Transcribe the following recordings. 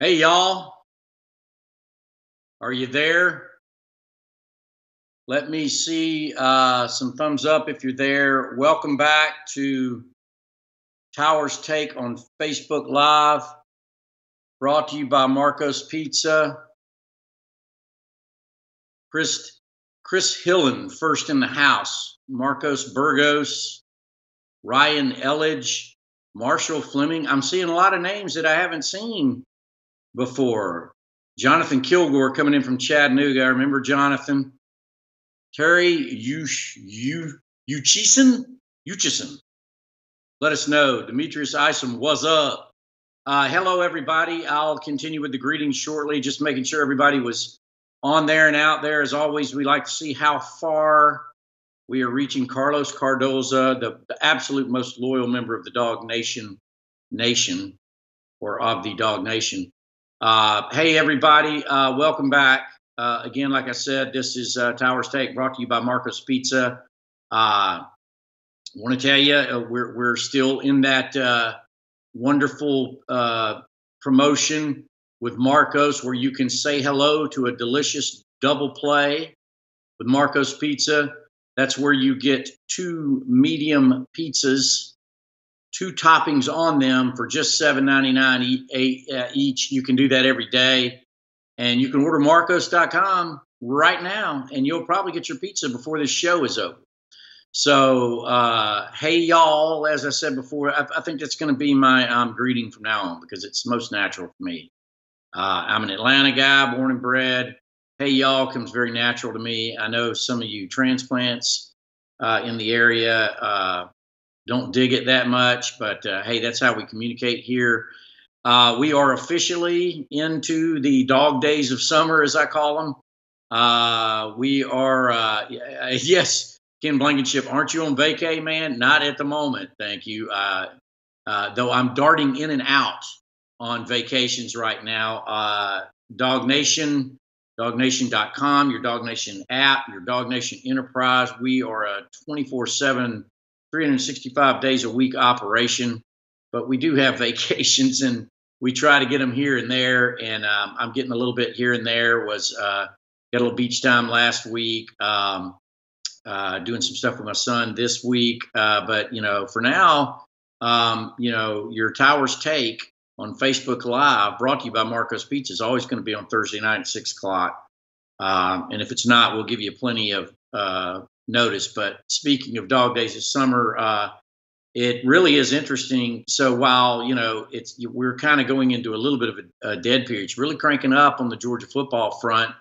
Hey, y'all. Are you there? Let me see some thumbs up if you're there. Welcome back to Towers Take on Facebook Live, brought to you by Marcos Pizza. Chris Hillen, first in the house. Marcos Burgos, Ryan Elledge, Marshall Fleming. I'm seeing a lot of names that I haven't seen before. Jonathan Kilgore coming in from Chattanooga. I remember Jonathan. Terry Uchison. Let us know. Demetrius Isom, what's up? Hello, everybody. I'll continue with the greetings shortly, just making sure everybody was on there and out there. As always, we like to see how far we are reaching. Carlos Cardoza, the absolute most loyal member of the Dog Nation, or of the Dog Nation. Hey, everybody. Welcome back. Again, like I said, this is Towers Take, brought to you by Marcos Pizza. I want to tell you, we're still in that wonderful promotion with Marcos, where you can say hello to a delicious double play with Marcos Pizza. That's where you get 2 medium pizzas, 2 toppings on them for just $7.99 each. You can do that every day. And you can order Marcos.com right now, and you'll probably get your pizza before this show is over. So, hey, y'all, as I said before, I think that's going to be my greeting from now on, because it's most natural for me. I'm an Atlanta guy, born and bred. Hey, y'all comes very natural to me. I know some of you transplants in the area don't dig it that much, but hey, that's how we communicate here. We are officially into the dog days of summer, as I call them. We are, yes, Ken Blankenship, aren't you on vacay, man? Not at the moment, thank you. Though I'm darting in and out on vacations right now. Dog Nation, dognation.com, your Dog Nation app, your Dog Nation enterprise. We are a 24/7, 365 days a week operation. But we do have vacations, and we try to get them here and there. And I'm getting a little bit here and there. Got a little beach time last week. Doing some stuff with my son this week. But for now, your Towers Take on Facebook Live, brought to you by Marcos Pizza, is always going to be on Thursday night at 6:00. And if it's not, we'll give you plenty of notice. But speaking of dog days of summer, it really is interesting. So while we're kind of going into a little bit of a dead period, it's really cranking up on the Georgia football front.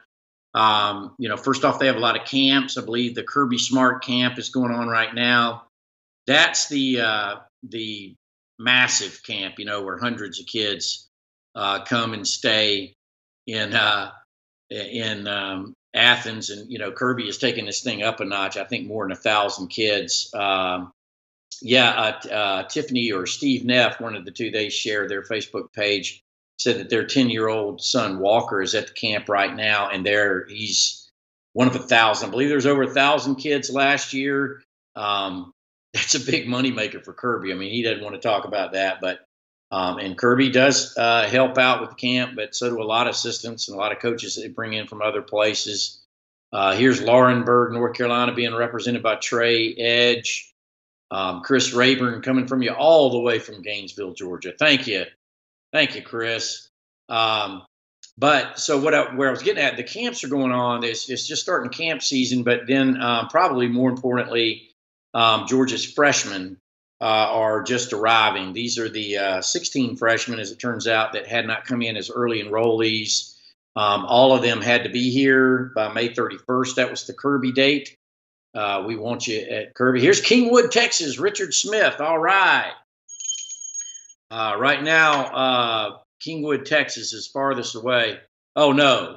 First off, they have a lot of camps. I believe the Kirby Smart camp is going on right now. That's the massive camp, where hundreds of kids come and stay in Athens, and Kirby is taking this thing up a notch. I think more than 1,000 kids. Tiffany or Steve Neff, one of the two, they share their Facebook page, said that their 10-year-old son Walker is at the camp right now, and he's one of 1,000. I believe there's over 1,000 kids last year. That's a big moneymaker for Kirby. I mean, he doesn't want to talk about that, but and Kirby does help out with the camp, but so do a lot of assistants and a lot of coaches that they bring in from other places. Here's Laurinburg, North Carolina, being represented by Trey Edge. Chris Rayburn coming from you all the way from Gainesville, Georgia. Thank you, Chris. But so where I was getting at, the camps are going on. It's just starting camp season, but then probably more importantly, Georgia's freshmen are just arriving. These are the 16 freshmen, as it turns out, that had not come in as early enrollees. All of them had to be here by May 31st. That was the Kirby date. We want you at Kirby. Here's Kingwood, Texas, Richard Smith. All right. Right now, Kingwood, Texas is farthest away. Oh, no.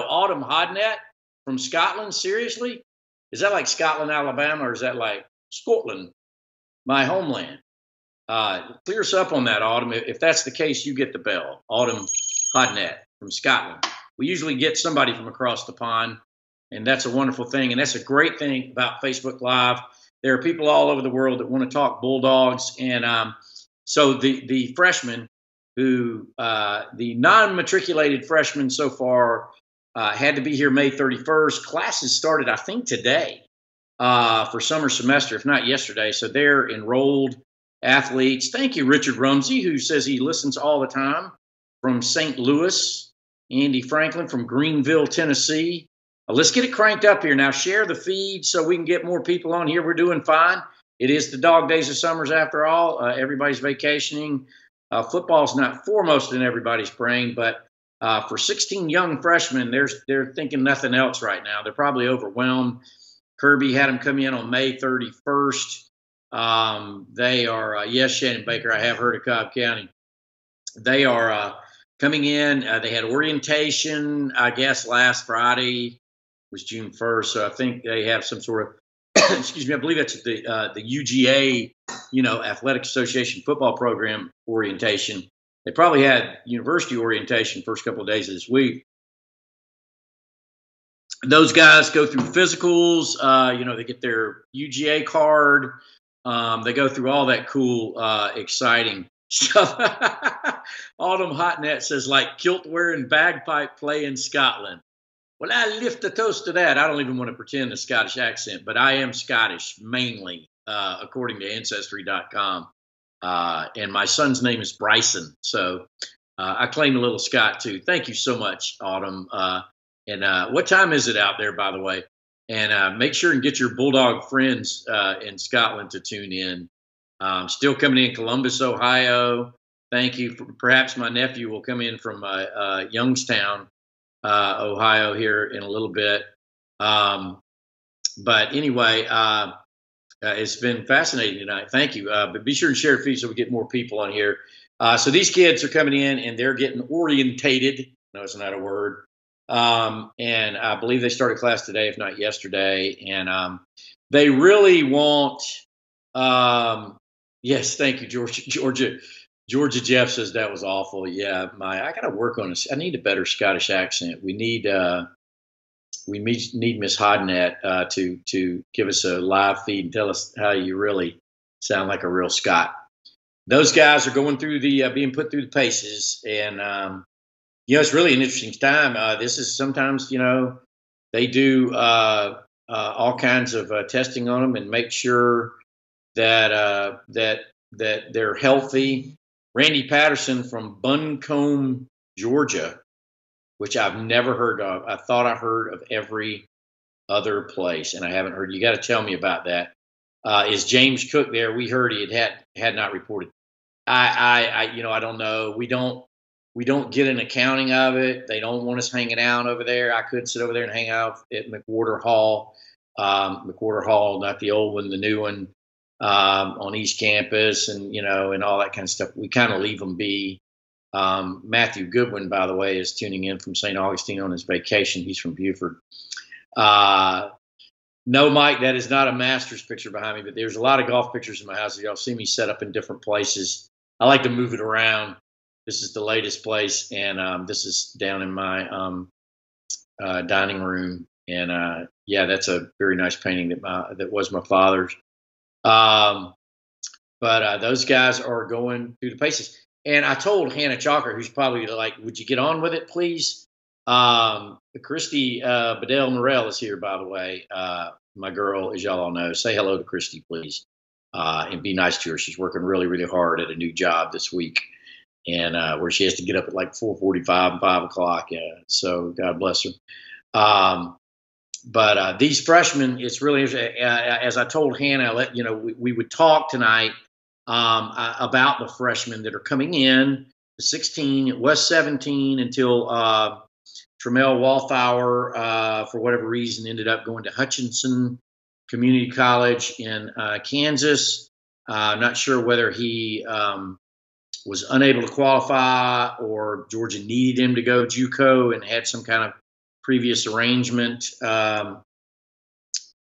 Autumn Hodnett from Scotland. Seriously? Is that like Scotland, Alabama, or is that like Scotland, my homeland? Clear us up on that, Autumn. If that's the case, you get the bell. Autumn Hodnett from Scotland. We usually get somebody from across the pond, and that's a wonderful thing. And that's a great thing about Facebook Live. There are people all over the world that want to talk Bulldogs. And so the freshmen, who the non-matriculated freshmen so far had to be here May 31st. Classes started, I think, today for summer semester, if not yesterday. So they're enrolled athletes. Thank you, Richard Rumsey, who says he listens all the time from St. Louis. Andy Franklin from Greenville, Tennessee. Let's get it cranked up here. Now share the feed so we can get more people on here. We're doing fine. It is the dog days of summers after all. Everybody's vacationing. Football's not foremost in everybody's brain, but for 16 young freshmen, they're thinking nothing else right now. They're probably overwhelmed. Kirby had them come in on May 31st. They are, yes, Shannon Baker, I have heard of Cobb County. They are coming in. They had orientation, I guess, last Friday was June 1st. So I think they have some sort of, excuse me, I believe that's the UGA, Athletic Association football program orientation. They probably had university orientation first couple of days of this week. Those guys go through physicals. They get their UGA card. They go through all that cool, exciting stuff. Autumn Hotnet says, like kilt wearing bagpipe play in Scotland. Well, I lift a toast to that. I don't even want to pretend a Scottish accent, but I am Scottish mainly, according to Ancestry.com. And my son's name is Bryson. So I claim a little Scot too. Thank you so much, Autumn. And what time is it out there, by the way? And make sure and get your Bulldog friends in Scotland to tune in. Still coming in Columbus, Ohio. Thank you. Perhaps my nephew will come in from Youngstown, Ohio here in a little bit. But anyway, it's been fascinating tonight. Thank you. But be sure to share a feed so we get more people on here. So these kids are coming in and they're getting orientated. No, it's not a word. And I believe they started class today, if not yesterday. And they really want, yes, thank you, Georgia. Georgia Jeff says that was awful. Yeah, I got to work on this. I need a better Scottish accent. We need Miss Hodnett to give us a live feed and tell us how you really sound like a real Scot. Those guys are going through being put through the paces, and it's really an interesting time. This is sometimes they do all kinds of testing on them and make sure that they're healthy. Randy Patterson from Buncombe, Georgia, which I've never heard of. I thought I heard of every other place, and I haven't heard. You got to tell me about that. Is James Cook there? We heard he had not reported. I don't know. We don't get an accounting of it. They don't want us hanging out over there. I could sit over there and hang out at McWhorter Hall. McWhorter Hall, not the old one, the new one. On East Campus and all that kind of stuff. We kind of leave them be. Matthew Goodwin, by the way, is tuning in from St. Augustine on his vacation. He's from Buford. No, Mike, that is not a Masters picture behind me, but there's a lot of golf pictures in my house. Y'all see me set up in different places. I like to move it around. This is the latest place, and this is down in my dining room. And that's a very nice painting that was my father's. But those guys are going through the paces. And I told Hannah Chalker, who's probably like, would you get on with it, please? Christy Bedell Morell is here, by the way. My girl, as y'all all know. Say hello to Christy, please. And be nice to her. She's working really, really hard at a new job this week. And where she has to get up at like 4:45 and 5 o'clock. So God bless her. But these freshmen, it's really, as I told Hannah, we would talk tonight about the freshmen that are coming in. The 16, it was 17 until Tramel Walthour, for whatever reason, ended up going to Hutchinson Community College in Kansas. I'm not sure whether he was unable to qualify or Georgia needed him to go JUCO and had some kind of previous arrangement,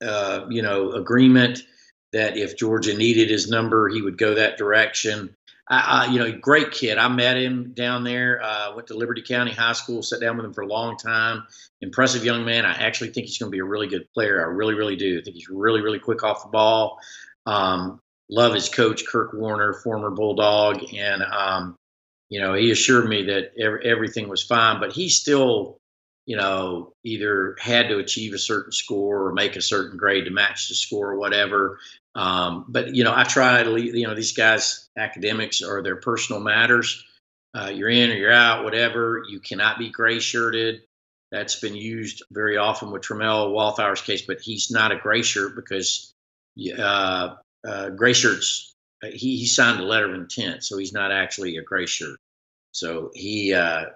agreement that if Georgia needed his number, he would go that direction. Great kid. I met him down there. Went to Liberty County High School. Sat down with him for a long time. Impressive young man. I actually think he's going to be a really good player. I really, really do. I think he's really, really quick off the ball. Love his coach, Kirk Warner, former Bulldog, and he assured me that everything was fine, but he still, either had to achieve a certain score or make a certain grade to match the score or whatever. But I try to leave. These guys, academics are their personal matters. You're in or you're out, whatever. You cannot be gray shirted. That's been used very often with Trammell Wallflower's case, but he's not a gray shirt because gray shirts. He signed a letter of intent, so he's not actually a gray shirt. So he can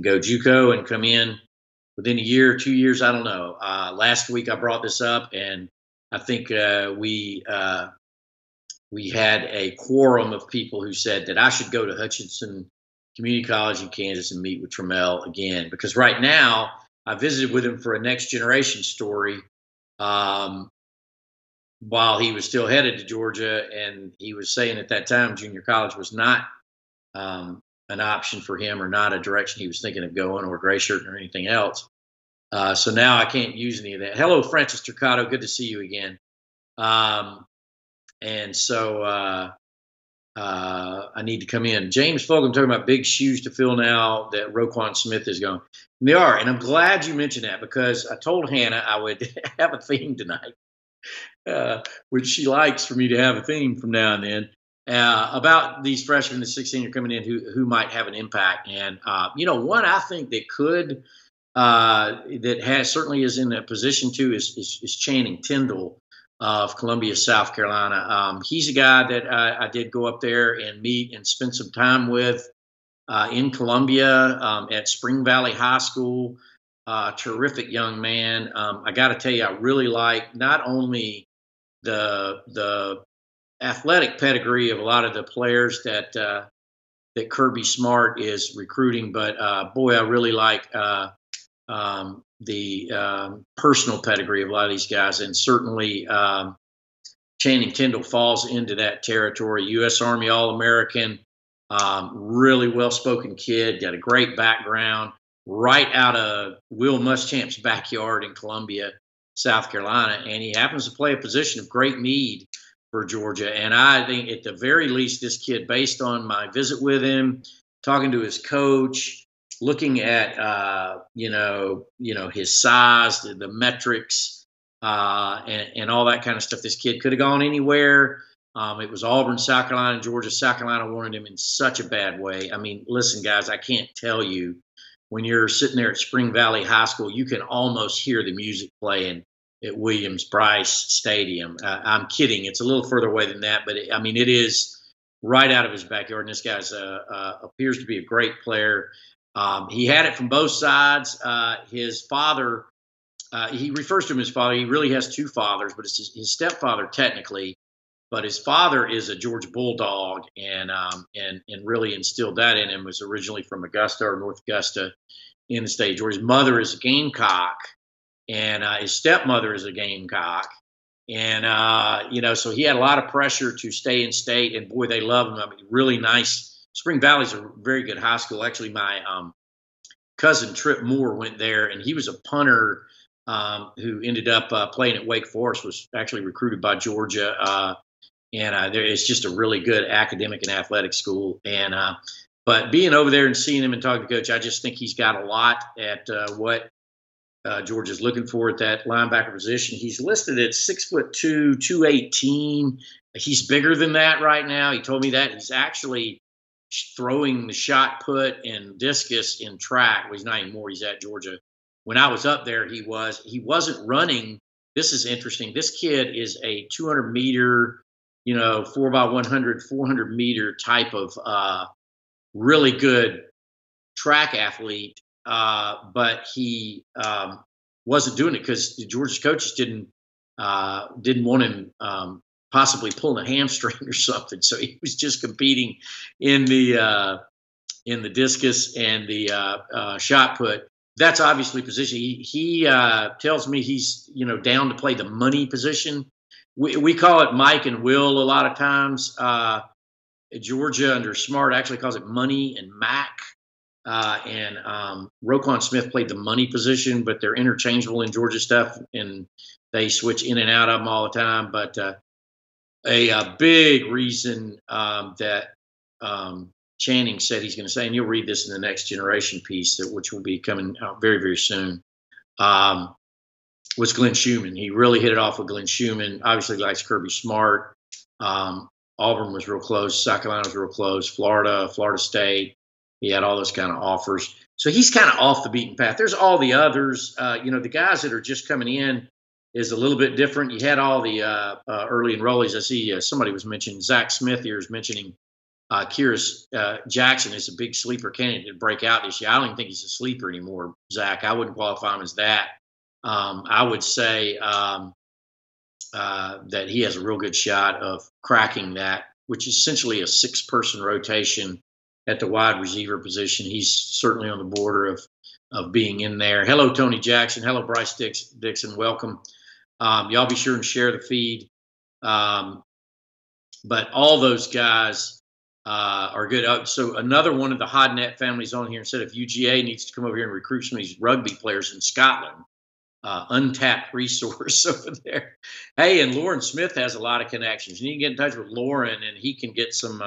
go JUCO and come in within a year, 2 years. I don't know. Last week I brought this up, and I think we had a quorum of people who said that I should go to Hutchinson Community College in Kansas and meet with Trammell again, because right now I visited with him for a next generation story while he was still headed to Georgia, and he was saying at that time junior college was not an option for him, or not a direction he was thinking of going, or gray shirt or anything else. So now I can't use any of that. Hello, Francis Turcado. Good to see you again. And so I need to come in. James Fogle, I'm talking about big shoes to fill now that Roquan Smith is gone. And they are. And I'm glad you mentioned that, because I told Hannah I would have a theme tonight, which she likes for me to have a theme from now and then, about these freshmen, the 16 are coming in who might have an impact. And, one I think that could, that has certainly is in a position to is Channing Tindall of Columbia, South Carolina. He's a guy that I did go up there and meet and spend some time with in Columbia at Spring Valley High School. Terrific young man. I got to tell you, I really like not only the athletic pedigree of a lot of the players that Kirby Smart is recruiting, but boy, I really like the personal pedigree of a lot of these guys, and certainly Channing Tindall falls into that territory. U.S. Army All-American, really well-spoken kid, got a great background, right out of Will Muschamp's backyard in Columbia, South Carolina, and he happens to play a position of great need for Georgia. And I think at the very least, this kid, based on my visit with him, talking to his coach, looking at his size, the metrics, and all that kind of stuff, this kid could have gone anywhere. It was Auburn, South Carolina, Georgia. South Carolina wanted him in such a bad way. I mean, listen, guys, I can't tell you, when you're sitting there at Spring Valley High School, you can almost hear the music playing at Williams-Brice Stadium. I'm kidding. It's a little further away than that, but it is right out of his backyard. And this guy appears to be a great player. He had it from both sides. His father, he refers to him as father. He really has two fathers, but it's his stepfather technically. But his father is a Georgia Bulldog, and really instilled that in him. Was originally from Augusta or North Augusta in the state of Georgia. His mother is a Gamecock, and his stepmother is a Gamecock. And, so he had a lot of pressure to stay in state, and boy, they love him. Really nice. Spring Valley's a very good high school. Actually, my cousin Trip Moore went there, and he was a punter who ended up playing at Wake Forest, was actually recruited by Georgia. It's just a really good academic and athletic school. And but being over there and seeing him and talking to Coach, I just think he's got a lot at what Georgia's looking for at that linebacker position. He's listed at 6'2", 218. He's bigger than that right now. He told me that. He's actually throwing the shot put and discus in track. Well, he's not anymore. He's at Georgia. When I was up there, he wasn't running. This is interesting. This kid is a 200-meter, 4x100, 400-meter type of really good track athlete, but he wasn't doing it because the Georgia's coaches didn't want him possibly pulling a hamstring or something. So he was just competing in the discus and the shot put. That's obviously position. He tells me he's down to play the money position. We call it Mike and Will a lot of times. Georgia under Smart actually calls it money and Mac. And Roquan Smith played the money position, but they're interchangeable in Georgia stuff, and they switch in and out of them all the time. But a big reason that Channing said he's going to say, and you'll read this in the Next Generation piece, which will be coming out very, very soon, was Glenn Schumann. He really hit it off with Glenn Schumann. Obviously likes Kirby Smart. Auburn was real close. South Carolina was real close. Florida State. He had all those kind of offers. So he's kind of off the beaten path. There's all the others. The guys that are just coming in is a little bit different. You had all the early enrollees. I see somebody was mentioning, Zach Smith here is mentioning Kyrus Jackson is a big sleeper candidate to break out this year. I don't even think he's a sleeper anymore, Zach. I wouldn't qualify him as that. I would say that he has a real good shot of cracking that, which is essentially a 6-person rotation at the wide receiver position. He's certainly on the border of being in there. Hello, Tony Jackson. Hello, Bryce Dixon. Welcome. Y'all be sure and share the feed. But all those guys are good. So another one of the Hodnett families on here and said if UGA needs to come over here and recruit some of these rugby players in Scotland, untapped resource over there. Hey, and Lauren Smith has a lot of connections. You need to get in touch with Lauren, and he can get some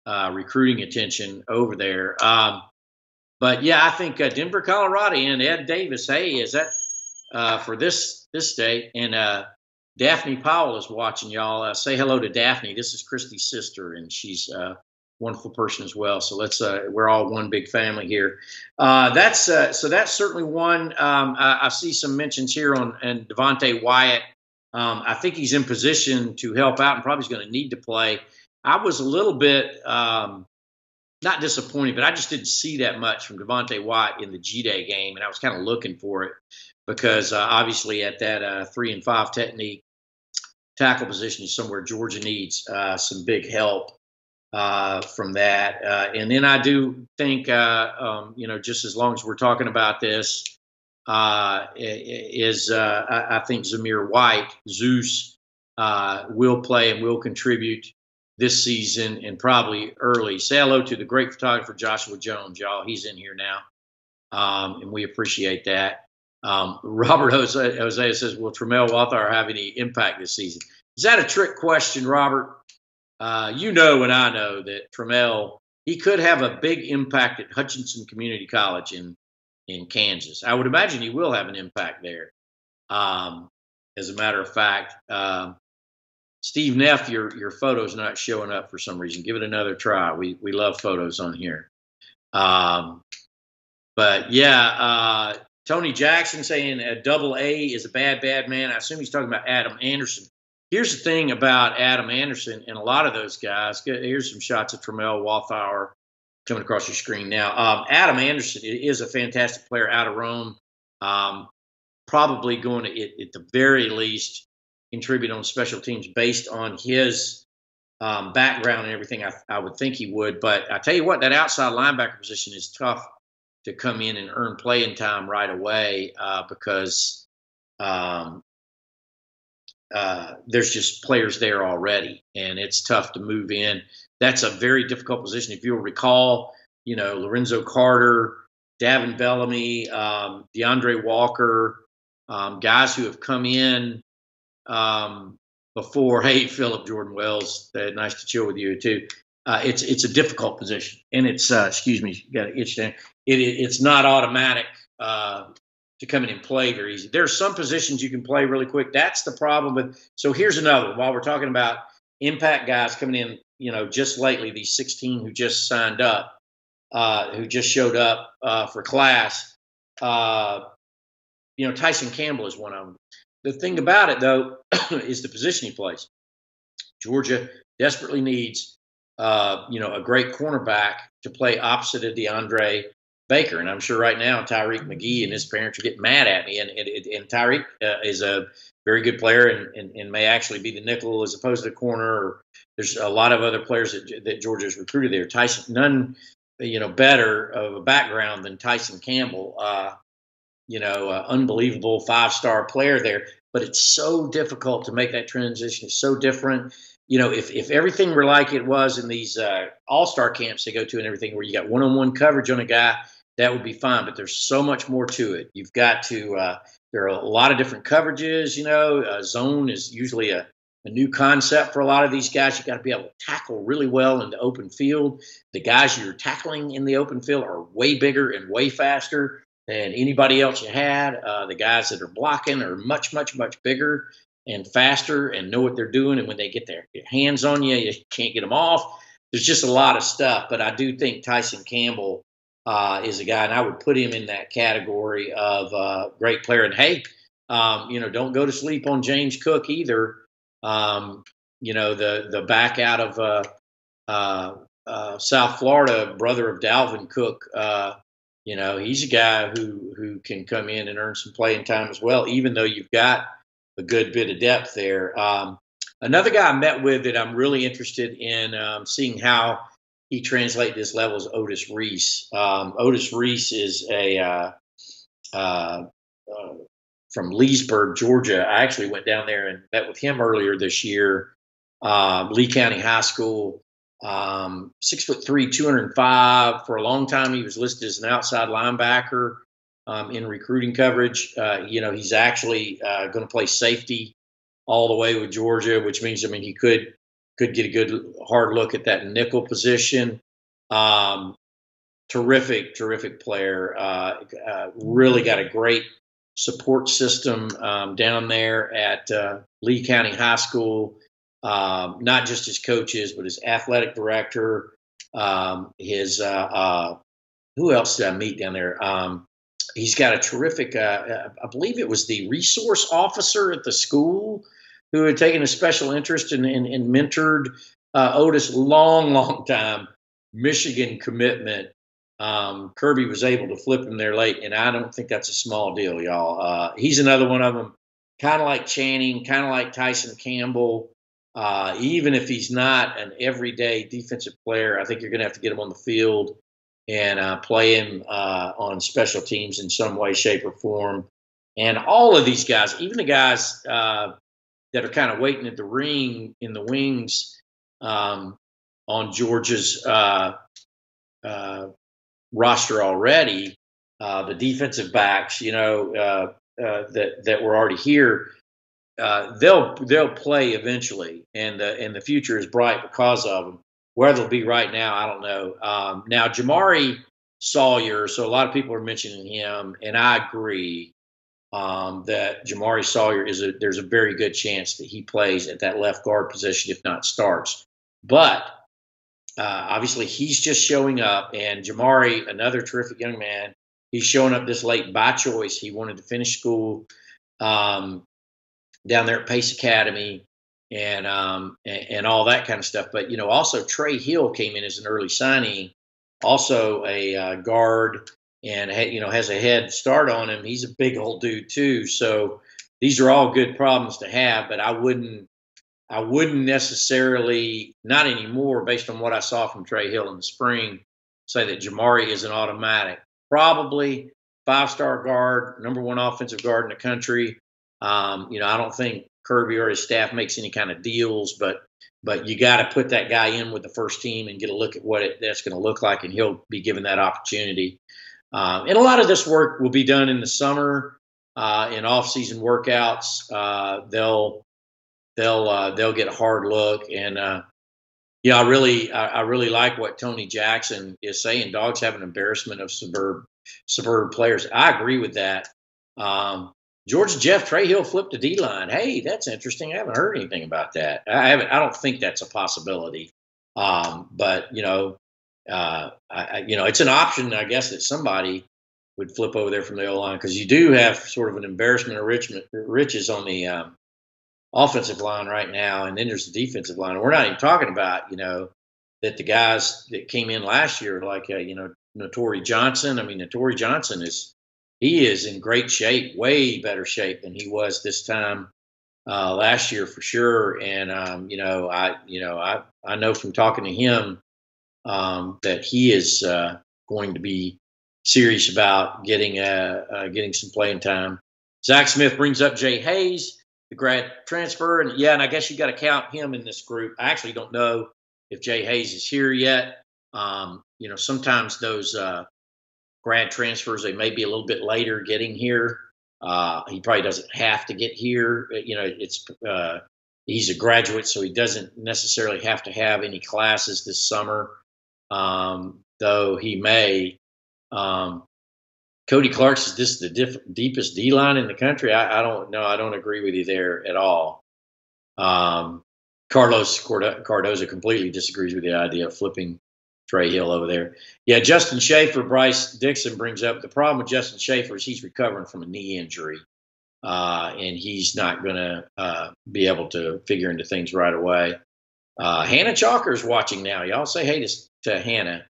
recruiting attention over there. But yeah, I think Denver, Colorado, and Ed Davis. Hey, is that for this day? And Daphne Powell is watching y'all. Say hello to Daphne. This is Christy's sister, and she's a wonderful person as well. So we're all one big family here. That's certainly one. I see some mentions here on and Devontae Wyatt. I think he's in position to help out and probably is going to need to play. I was a little bit not disappointed, but I just didn't see that much from Devontae Wyatt in the G-Day game, and I was kind of looking for it because obviously at that 3 and 5 technique tackle position is somewhere Georgia needs some big help from that. And then I do think, just as long as we're talking about this, I think Zamir White, Zeus, will play and will contribute this season and probably early. Say hello to the great photographer Joshua Jones, y'all. He's in here now, and we appreciate that. Robert Hosea says, will Tramel Walthour have any impact this season? Is that a trick question, Robert? And I know that Tramel, he could have a big impact at Hutchinson Community College in Kansas. I would imagine he will have an impact there. As a matter of fact, Steve Neff, your photo's not showing up for some reason. Give it another try. We love photos on here. But yeah, Tony Jackson saying a double A is a bad man. I assume he's talking about Adam Anderson. Here's the thing about Adam Anderson and a lot of those guys. Here's some shots of Tramel Walthour coming across your screen now. Adam Anderson is a fantastic player out of Rome. Probably going to, at the very least, contribute on special teams based on his background and everything. I would think he would. But I tell you what, that outside linebacker position is tough to come in and earn playing time right away because there's just players there already, and it's tough to move in. That's a very difficult position. If you'll recall, Lorenzo Carter, Davin Bellamy, DeAndre Walker, guys who have come in before. Hey, Philip Jordan Wells, nice to chill with you too. It's a difficult position, and it's excuse me, got an itch there. It's not automatic to come in and play very easy. There's some positions you can play really quick. That's the problem with. So here's another one. While we're talking about impact guys coming in, just lately, these 16 who just signed up, who just showed up for class. Tyson Campbell is one of them. The thing about it, though, is the position he plays. Georgia desperately needs, a great cornerback to play opposite of DeAndre Baker. And I'm sure right now Tyreek McGee and his parents are getting mad at me. And Tyreek is a very good player and may actually be the nickel as opposed to the corner. Or there's a lot of other players that Georgia's recruited there. Tyson, none, better of a background than Tyson Campbell. Unbelievable 5-star player there. But it's so difficult to make that transition. It's so different. If everything were like it was in these all-star camps they go to and everything, where you got one-on-one coverage on a guy, that would be fine. But there's so much more to it. You've got to there are a lot of different coverages. Zone is usually a a new concept for a lot of these guys. You got to be able to tackle really well in the open field. The guys you're tackling in the open field are way bigger and way faster than anybody else you had. The guys that are blocking are much, much, much bigger and faster and know what they're doing. And when they get their hands on you, you can't get them off. There's just a lot of stuff. But I do think Tyson Campbell is a guy, and I would put him in that category of great player. And hey, don't go to sleep on James Cook either. The back out of South Florida, brother of Dalvin Cook. He's a guy who can come in and earn some playing time as well, even though you've got a good bit of depth there. Another guy I met with that I'm really interested in seeing how he translates this level is Otis Reese. Otis Reese is from Leesburg, Georgia. I actually went down there and met with him earlier this year. Lee County High School, 6'3", 205. For a long time, he was listed as an outside linebacker in recruiting coverage. He's actually going to play safety all the way with Georgia, which means, he could get a good hard look at that nickel position. Terrific player. Really got a great support system down there at Lee County High School. Not just his coaches, but his athletic director. Who else did I meet down there? He's got a terrific, I believe it was the resource officer at the school who had taken a special interest and mentored Otis long time Michigan commitment. Kirby was able to flip him there late, and I don't think that's a small deal, y'all. He's another one of them, kind of like Channing, kind of like Tyson Campbell. Even if he's not an everyday defensive player, I think you're going to have to get him on the field and play him on special teams in some way, shape, or form. And all of these guys, even the guys that are kind of waiting at the ring in the wings on Georgia's roster already, the defensive backs, that were already here, they'll play eventually, and the future is bright because of them. Where they'll be right now, I don't know. Now, Jamari Sawyer, so a lot of people are mentioning him, and I agree that Jamari Sawyer there's a very good chance that he plays at that left guard position, if not starts. But obviously, he's just showing up, and Jamari, another terrific young man, he's showing up this late by choice. He wanted to finish school down there at Pace Academy and all that kind of stuff. But, also Trey Hill came in as an early signing, also a guard, and, has a head start on him. He's a big old dude too. So these are all good problems to have, but I wouldn't necessarily, not anymore, based on what I saw from Trey Hill in the spring, say that Jamari is an automatic. Probably 5-star guard, number 1 offensive guard in the country. I don't think Kirby or his staff makes any kind of deals, but you got to put that guy in with the first team and get a look at what that's going to look like, and he'll be given that opportunity. And a lot of this work will be done in the summer in off-season workouts. They'll get a hard look, and I really like what Tony Jackson is saying. Dogs have an embarrassment of suburb players. I agree with that. Georgia Jeff Trey Hill flipped a D-line. Hey, that's interesting. I haven't heard anything about that. I don't think that's a possibility. But it's an option, I guess, that somebody would flip over there from the O-line, because you do have sort of an embarrassment of riches on the offensive line right now, and then there's the defensive line. And we're not even talking about, that the guys that came in last year, like, Notori Johnson. I mean, Notori Johnson is in great shape, way better shape than he was this time last year for sure. And, I know from talking to him that he is going to be serious about getting some playing time. Zach Smith brings up Jay Hayes, the grad transfer. And and I guess you got to count him in this group. I actually don't know if Jay Hayes is here yet. Sometimes those grad transfers, they may be a little bit later getting here. He probably doesn't have to get here. It's He's a graduate, so he doesn't necessarily have to have any classes this summer, though he may. Um, Cody Clark's is this the deepest D line in the country? I don't know. I don't agree with you there at all. Um, Cardoza completely disagrees with the idea of flipping Trey Hill over there. Yeah, Justin Schaefer, Bryce Dixon brings up the problem with Justin Schaefer is he's recovering from a knee injury, and he's not going to be able to figure into things right away. Hannah Chalker is watching now. Y'all say hey to Hannah,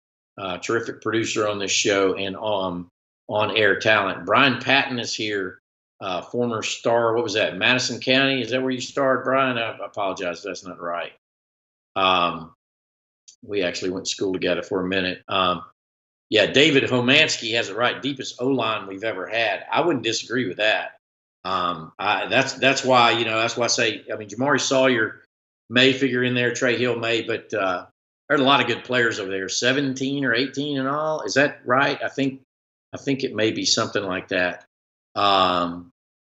terrific producer on this show and on air talent. Brian Patton is here. Former star, what was that? Madison County? Is that where you starred, Brian? I apologize. That's not right. We actually went to school together for a minute. Yeah, David Homansky has it right. Deepest O-line we've ever had. I wouldn't disagree with that. That's why, that's why I say, I mean, Jamari Sawyer may figure in there, Trey Hill may, but there's a lot of good players over there, 17 or 18 in all. Is that right? I think it may be something like that.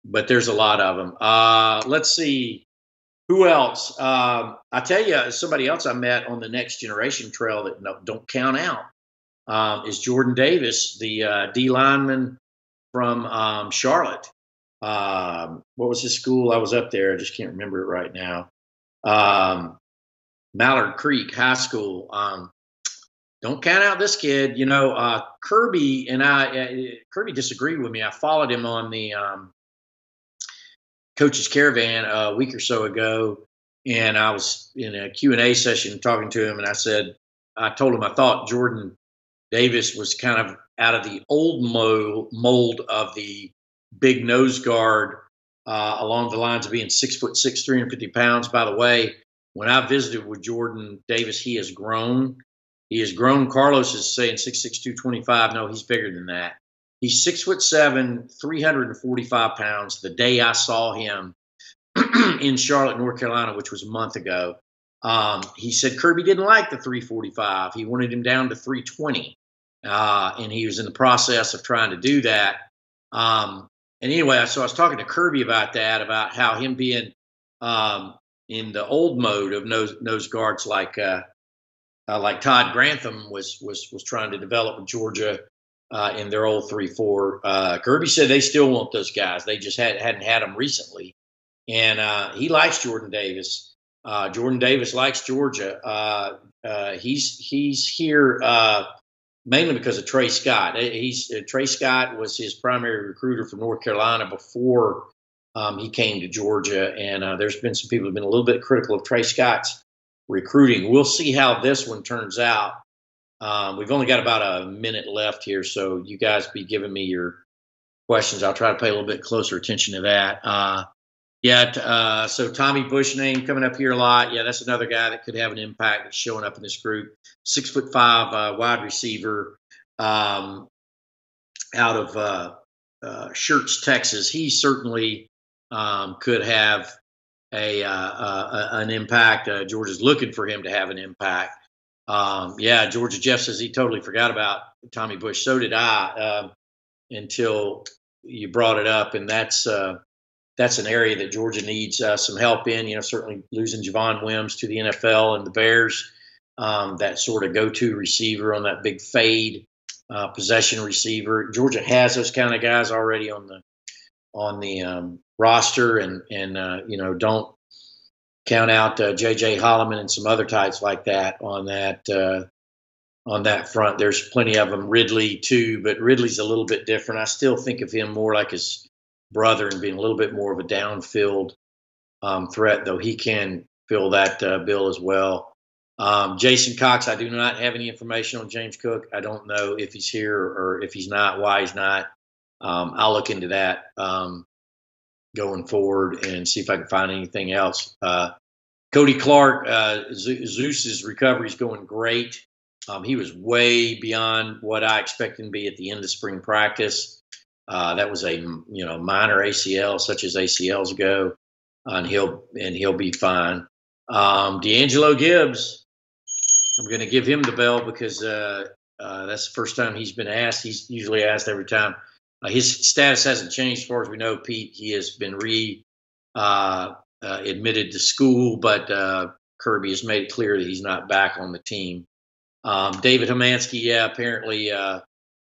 But there's a lot of them. Let's see. Who else? I tell you, somebody else I met on the Next Generation Trail that don't count out is Jordan Davis, the D lineman from Charlotte. What was his school? I was up there. I just can't remember it right now. Mallard Creek High School. Don't count out this kid. Kirby and Kirby disagreed with me. I followed him on the Coach's Caravan a week or so ago, and I was in a Q&A session talking to him, and I told him I thought Jordan Davis was kind of out of the old mold of the big nose guard along the lines of being 6'6", 350 pounds. By the way, when I visited with Jordan Davis, he has grown. Carlos is saying 6'6", 225. No, he's bigger than that. He's 6'7", 345 pounds. The day I saw him in Charlotte, North Carolina, which was a month ago, he said Kirby didn't like the 345. He wanted him down to 320, and he was in the process of trying to do that. And anyway, so I was talking to Kirby about that, about how him being in the old mode of nose guards like Todd Grantham was trying to develop with Georgia. In their old 3-4. Kirby said they still want those guys. They just hadn't had them recently. And he likes Jordan Davis. Jordan Davis likes Georgia. He's here mainly because of Trey Scott. Trey Scott was his primary recruiter from North Carolina before he came to Georgia. And there's been some people who have been a little bit critical of Trey Scott's recruiting. We'll see how this one turns out. We've only got about a minute left here, so you guys be giving me your questions. I'll try to pay a little bit closer attention to that. So Tommy Bush name coming up here a lot. Yeah, that's another guy that could have an impact that's showing up in this group. 6'5" wide receiver out of Schertz, Texas. He certainly could have an impact. Georgia's looking for him to have an impact. Georgia Jeff says he totally forgot about Tommy Bush. So did I until you brought it up, and that's an area that Georgia needs some help in. Certainly losing Javon Wims to the NFL and the Bears, that sort of go-to receiver on that big fade possession receiver. Georgia has those kind of guys already on the roster, and don't count out J.J. Holloman and some other types like that on that front. There's plenty of them. Ridley too, but Ridley's a little bit different. I still think of him more like his brother and being a little bit more of a downfield threat, though he can fill that bill as well. Jason Cox, I do not have any information on James Cook. I don't know if he's here or if he's not, why he's not. I'll look into that going forward and see if I can find anything else. Cody Clark, Zeus's recovery is going great. He was way beyond what I expected him to be at the end of spring practice. That was a minor ACL, such as ACLs go, and he'll be fine. D'Angelo Gibbs, I'm going to give him the bell because that's the first time he's been asked. He's usually asked every time. His status hasn't changed as far as we know, Pete. He has been admitted to school, but Kirby has made it clear that he's not back on the team. David Hamansky, yeah, apparently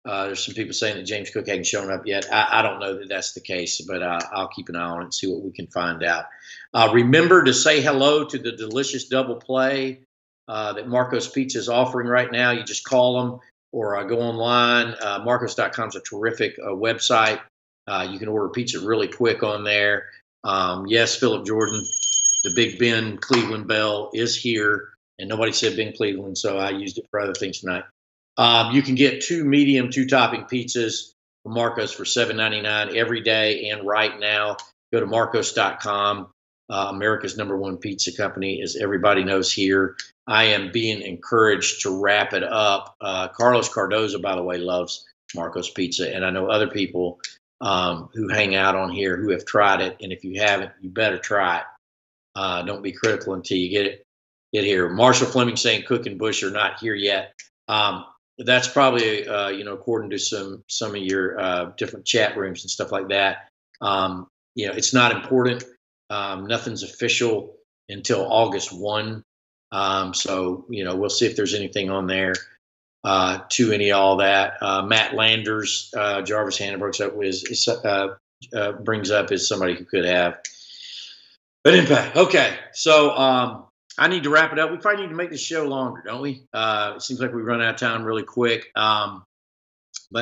there's some people saying that James Cook hadn't shown up yet. I don't know that that's the case, but I'll keep an eye on it and see what we can find out. Remember to say hello to the delicious double play that Marco's Pizza is offering right now. You just call them or go online. Marcos.com is a terrific website. You can order pizza really quick on there. Yes, Philip Jordan, the Big Ben Cleveland Bell is here. And nobody said Ben Cleveland, so I used it for other things tonight. You can get 2 medium, 2-topping pizzas from Marcos for $7.99 every day and right now. Go to Marcos.com, America's #1 pizza company, as everybody knows here. I am being encouraged to wrap it up. Carlos Cardoza, by the way, loves Marcos Pizza, and I know other people who hang out on here who have tried it, and if you haven't, you better try it. Don't be critical until you get here. Marshall Fleming saying Cook and Bush are not here yet. That's probably according to some of your different chat rooms and stuff like that. It's not important. Nothing's official until August 1. So we'll see if there's anything on there to any all that. Matt Landers, Jarvis Hannibrook brings up as somebody who could have an impact. Okay, so I need to wrap it up. We probably need to make this show longer, don't we? It seems like we run out of time really quick. But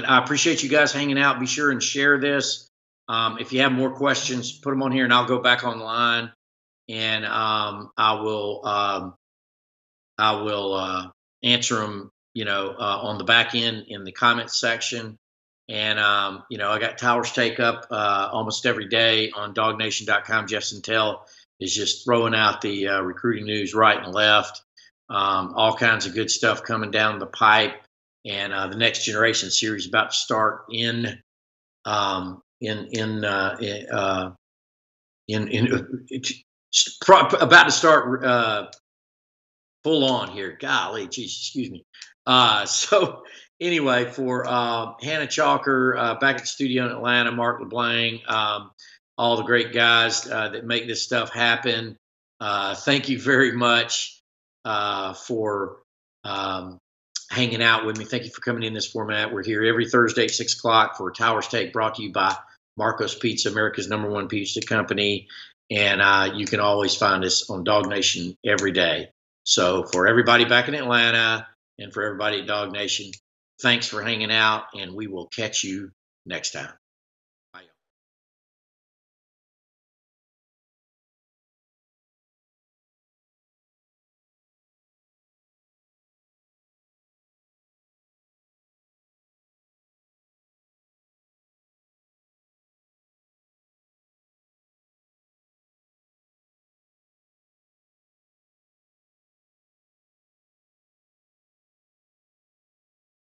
I appreciate you guys hanging out. Be sure and share this. If you have more questions, put them on here, and I'll go back online, and I will answer them. On the back end in the comments section. And I got Towers Take up almost every day on DogNation.com. Jeff Sentell is just throwing out the recruiting news right and left. All kinds of good stuff coming down the pipe, and the Next Generation series about to start about to start full on here. Golly, geez, excuse me. So anyway, for Hannah Chalker back at the studio in Atlanta, Mark LeBlanc, all the great guys that make this stuff happen. Thank you very much for hanging out with me. Thank you for coming in this format. We're here every Thursday at 6 o'clock for Towers Take, brought to you by Marcos Pizza, America's #1 pizza company. And you can always find us on Dog Nation every day. So for everybody back in Atlanta and for everybody at Dog Nation, thanks for hanging out, and we will catch you next time.